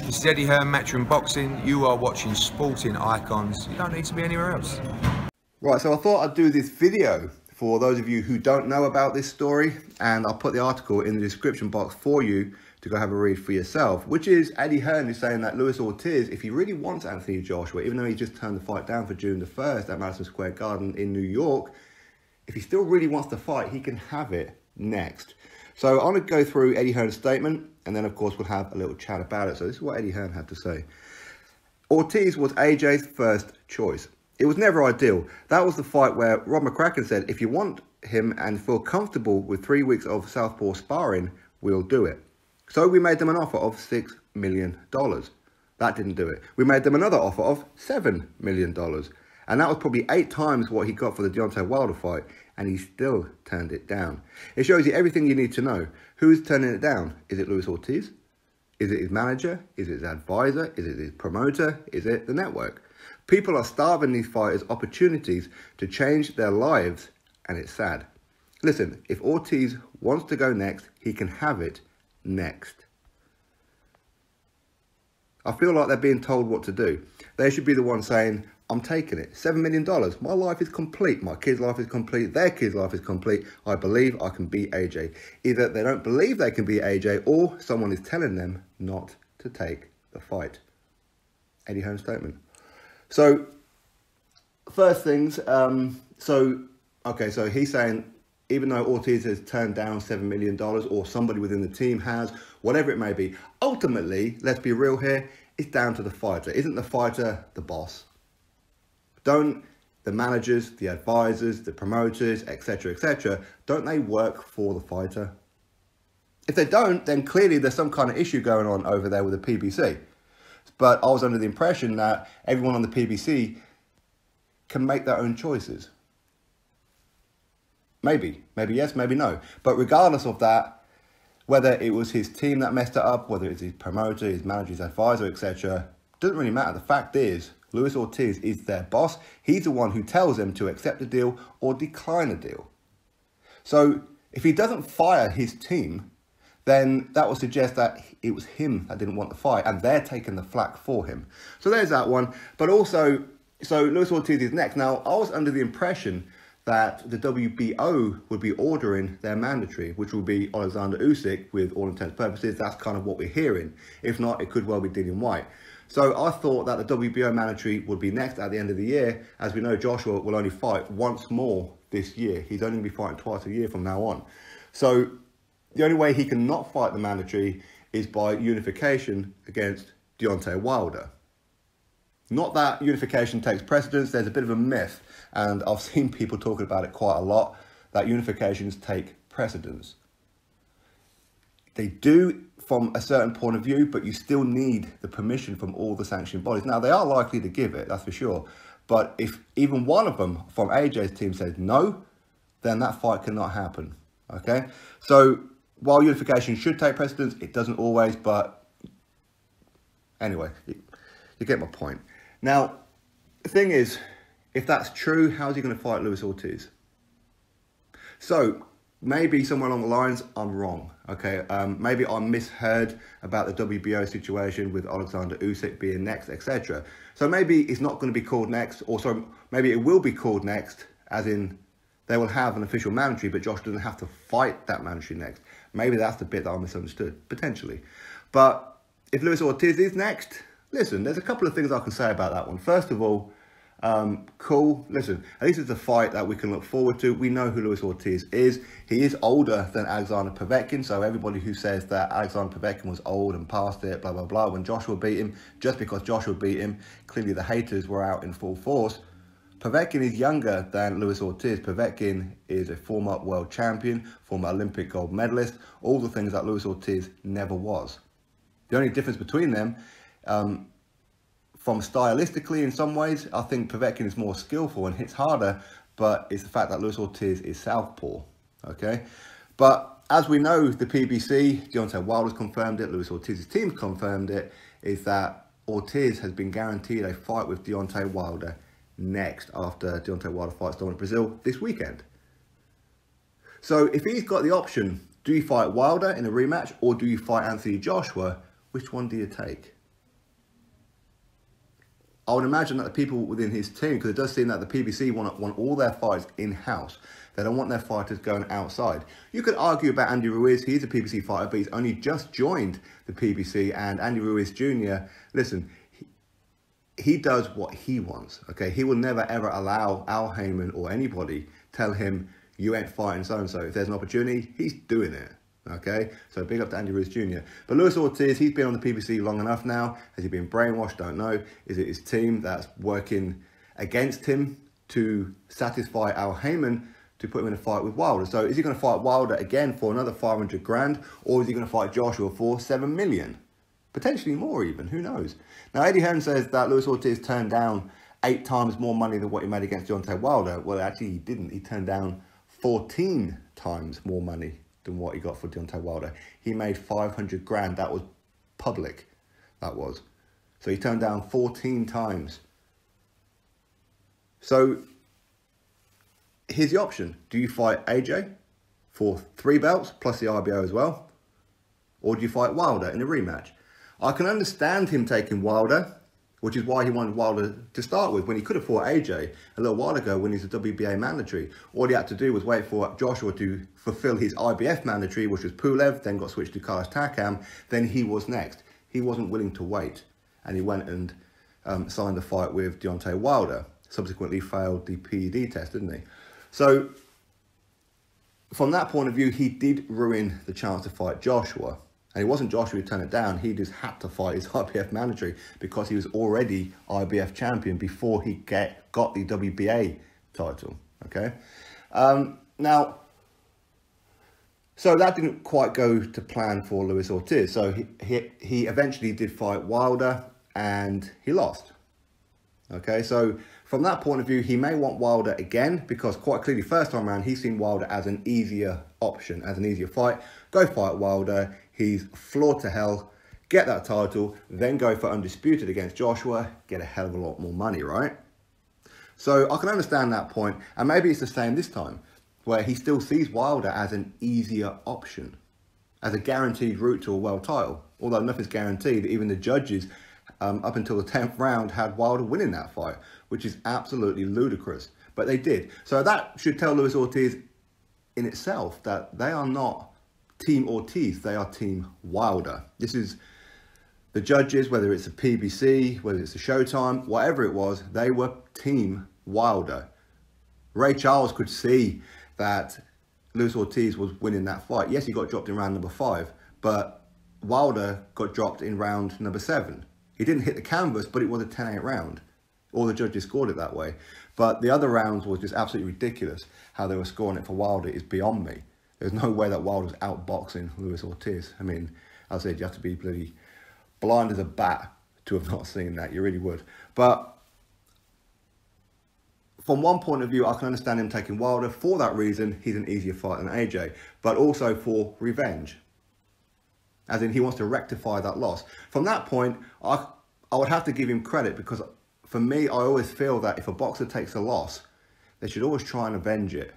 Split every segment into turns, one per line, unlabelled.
This is Eddie Hearn, Matchroom Boxing. You are watching Sporting Icons. You don't need to be anywhere else.
Right, so I thought I'd do this video for those of you who don't know about this story, and I'll put the article in the description box for you to go have a read for yourself, which is Eddie Hearn is saying that Luis Ortiz, if he really wants Anthony Joshua, even though he just turned the fight down for June the 1st at Madison Square Garden in New York, if he still really wants to fight, he can have it next. So I'm going to go through Eddie Hearn's statement, and then of course we'll have a little chat about it. So this is what Eddie Hearn had to say. Ortiz was AJ's first choice. It was never ideal. That was the fight where Rob McCracken said, if you want him and feel comfortable with 3 weeks of southpaw sparring, we'll do it. So we made them an offer of $6 million. That didn't do it. We made them another offer of $7 million. And that was probably 8 times what he got for the Deontay Wilder fight, and he still turned it down. It shows you everything you need to know. Who's turning it down? Is it Luis Ortiz? Is it his manager? Is it his advisor? Is it his promoter? Is it the network? People are starving these fighters opportunities to change their lives, and it's sad. Listen, if Ortiz wants to go next, he can have it next. I feel like they're being told what to do. They should be the ones saying, I'm taking it. $7 million. My life is complete. My kid's life is complete. Their kid's life is complete. I believe I can beat AJ. Either they don't believe they can beat AJ, or someone is telling them not to take the fight. Eddie Hearn's statement. So, first things, so he's saying, even though Ortiz has turned down $7 million, or somebody within the team has, whatever it may be, ultimately, let's be real here, it's down to the fighter. Isn't the fighter the boss? Don't the managers, the advisors, the promoters, etc., don't they work for the fighter? If they don't, then clearly there's some kind of issue going on over there with the PBC. But I was under the impression that everyone on the PBC can make their own choices. Maybe yes, maybe no. But regardless of that, whether it was his team that messed it up, whether it's his promoter, his manager, his advisor, etc., doesn't really matter. The fact is, Luis Ortiz is their boss. He's the one who tells them to accept a deal or decline a deal. So if he doesn't fire his team, then that would suggest that it was him that didn't want the fight, and they're taking the flak for him. So there's that one. But also, so Luis Ortiz is next. Now, I was under the impression that the WBO would be ordering their mandatory, which will be Alexander Usyk, with all intents and purposes. That's kind of what we're hearing. If not, it could well be Dillian Whyte. So I thought that the WBO mandatory would be next at the end of the year. As we know, Joshua will only fight once more this year. He's only going to be fighting twice a year from now on. So the only way he can not fight the mandatory is by unification against Deontay Wilder. Not that unification takes precedence. There's a bit of a myth, and I've seen people talking about it quite a lot, that unifications take precedence. They do from a certain point of view, but you still need the permission from all the sanctioning bodies. Now, they are likely to give it, that's for sure. But if even one of them from AJ's team says no, then that fight cannot happen, okay? So while unification should take precedence, it doesn't always, but anyway, you get my point. Now, the thing is, if that's true, how's he going to fight Luis Ortiz? So maybe somewhere along the lines, I'm wrong, okay? Maybe I misheard about the WBO situation with Alexander Usyk being next, etc. So maybe it's not going to be called next, or so maybe it will be called next, as in they will have an official mandatory, but Josh doesn't have to fight that mandatory next. Maybe that's the bit that I misunderstood, potentially. But if Luis Ortiz is next, listen, there's a couple of things I can say about that one. First of all, cool. Listen, at least it's a fight that we can look forward to. We know who Luis Ortiz is. He is older than Alexander Povetkin, so everybody who says that Alexander Povetkin was old and past it, blah, blah, blah, when Joshua beat him, just because Joshua beat him, clearly the haters were out in full force. Povetkin is younger than Luis Ortiz. Povetkin is a former world champion, former Olympic gold medalist, all the things that Luis Ortiz never was. The only difference between them, from stylistically in some ways, I think Povetkin is more skillful and hits harder, but it's the fact that Luis Ortiz is southpaw, okay? But as we know, the PBC, Deontay Wilder's confirmed it, Luis Ortiz's team confirmed it, is that Ortiz has been guaranteed a fight with Deontay Wilder next, after Deontay Wilder fights Dominic Breazeale this weekend. So if he's got the option, do you fight Wilder in a rematch, or do you fight Anthony Joshua? Which one do you take? I would imagine that the people within his team, because it does seem that the PBC want all their fights in-house. They don't want their fighters going outside. You could argue about Andy Ruiz. He's a PBC fighter, but he's only just joined the PBC. And Andy Ruiz Jr., listen, he does what he wants, okay? He will never, ever allow Al Heyman or anybody tell him, you ain't fighting so-and-so. If there's an opportunity, he's doing it, okay? So big up to Andy Ruiz Jr. But Luis Ortiz, he's been on the PBC long enough now. Has he been brainwashed? Don't know. Is it his team that's working against him to satisfy Al Heyman to put him in a fight with Wilder? So is he going to fight Wilder again for another 500 grand, or is he going to fight Joshua for 7 million? Potentially more even, who knows? Now, Eddie Hearn says that Luis Ortiz turned down 8 times more money than what he made against Deontay Wilder. Well, actually, he didn't. He turned down 14 times more money than what he got for Deontay Wilder. He made 500 grand. That was public, that was. So he turned down 14 times. So here's the option. Do you fight AJ for 3 belts plus the IBO as well? Or do you fight Wilder in a rematch? I can understand him taking Wilder, which is why he wanted Wilder to start with, when he could have fought AJ a little while ago when he's a WBA mandatory. All he had to do was wait for Joshua to fulfill his IBF mandatory, which was Pulev, then got switched to Carlos Takam, then he was next. He wasn't willing to wait, and he went and signed a fight with Deontay Wilder. Subsequently failed the PED test, didn't he? So from that point of view, he did ruin the chance to fight Joshua. And it wasn't Joshua who turned it down. He just had to fight his IBF mandatory because he was already IBF champion before he got the WBA title. Okay. Now, so that didn't quite go to plan for Luis Ortiz. So he eventually did fight Wilder and he lost. Okay, so from that point of view, he may want Wilder again because quite clearly, first time around, he's seen Wilder as an easier option, as an easier fight. Go fight Wilder. He's floored to hell. Get that title, then go for undisputed against Joshua. Get a hell of a lot more money, right? So I can understand that point. And maybe it's the same this time, where he still sees Wilder as an easier option, as a guaranteed route to a world title. Although nothing's guaranteed, even the judges up until the 10th round had Wilder winning that fight, which is absolutely ludicrous. But they did. So that should tell Luis Ortiz in itself that they are not Team Ortiz, they are Team Wilder. This is the judges, whether it's a PBC, whether it's a Showtime, whatever it was, they were Team Wilder. Ray Charles could see that Luis Ortiz was winning that fight. Yes, he got dropped in round number 5, but Wilder got dropped in round number 7. He didn't hit the canvas, but it was a 10-8 round. All the judges scored it that way. But the other rounds was just absolutely ridiculous. How they were scoring it for Wilder is beyond me. There's no way that Wilder was outboxing Luis Ortiz. I mean, I said you have to be bloody blind as a bat to have not seen that. You really would. But from one point of view, I can understand him taking Wilder. For that reason, he's an easier fighter than AJ. But also for revenge. As in, he wants to rectify that loss. From that point, I would have to give him credit because for me, I always feel that if a boxer takes a loss, they should always try and avenge it.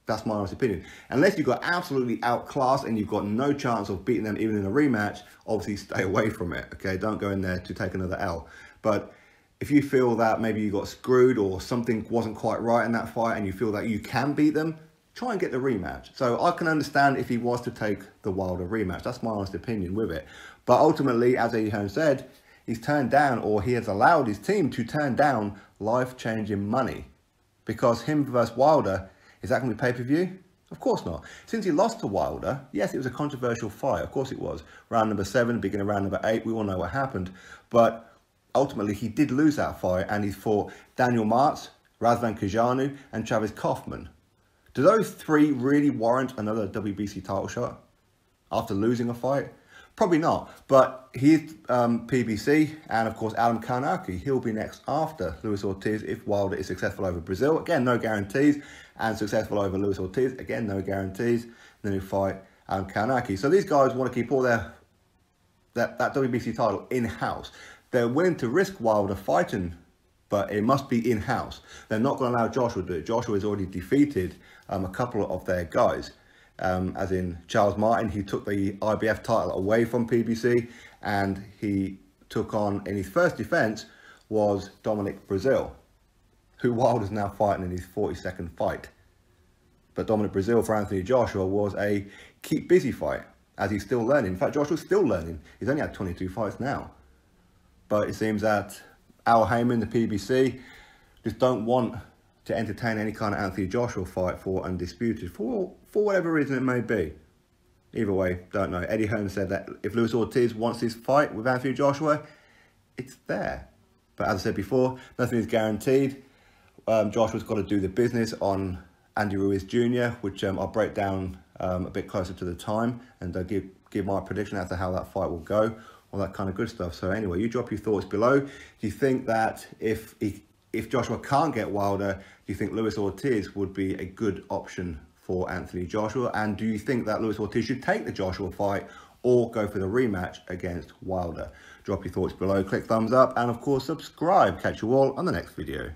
That's my honest opinion. Unless you got absolutely outclassed and you've got no chance of beating them even in a rematch, obviously stay away from it, okay? Don't go in there to take another L. But if you feel that maybe you got screwed or something wasn't quite right in that fight and you feel that you can beat them, try and get the rematch. So I can understand if he was to take the Wilder rematch. That's my honest opinion with it. But ultimately, as Eddie Hearn said, he's turned down, or he has allowed his team to turn down life-changing money. Because him versus Wilder, is that going to be pay-per-view? Of course not. Since he lost to Wilder, yes, it was a controversial fight. Of course it was. Round number 7, beginning of round number 8, we all know what happened. But ultimately, he did lose that fight, and he fought Daniel Martz, Razvan Kajanu, and Travis Kaufman. Do those 3 really warrant another WBC title shot after losing a fight? Probably not, but he's PBC, and of course Adam Kownacki. He'll be next after Luis Ortiz if Wilder is successful over Breazeale. Again, no guarantees, and successful over Luis Ortiz. Again, no guarantees. Then he'll fight Adam Kownacki. So these guys want to keep all that WBC title in-house. They're willing to risk Wilder fighting, but it must be in-house. They're not going to allow Joshua to do it. Joshua has already defeated a couple of their guys. As in Charles Martin, he took the IBF title away from PBC and he took on, in his first defense, was Dominic Breazeale, who Wilder's now fighting in his 42nd fight. But Dominic Breazeale for Anthony Joshua was a keep busy fight, as he's still learning. In fact, Joshua's still learning. He's only had 22 fights now. But it seems that Al Heyman, the PBC, just don't want to entertain any kind of Anthony Joshua fight for Undisputed, for whatever reason it may be. Either way, don't know. Eddie Hearn said that if Luis Ortiz wants his fight with Anthony Joshua, it's there. But as I said before, nothing is guaranteed. Joshua's got to do the business on Andy Ruiz Jr, which I'll break down a bit closer to the time, and give my prediction as to how that fight will go, all that kind of good stuff. So anyway, you drop your thoughts below. Do you think that if Joshua can't get Wilder, do you think Luis Ortiz would be a good option for Anthony Joshua? And do you think that Luis Ortiz should take the Joshua fight or go for the rematch against Wilder? Drop your thoughts below, click thumbs up, and of course subscribe. Catch you all on the next video.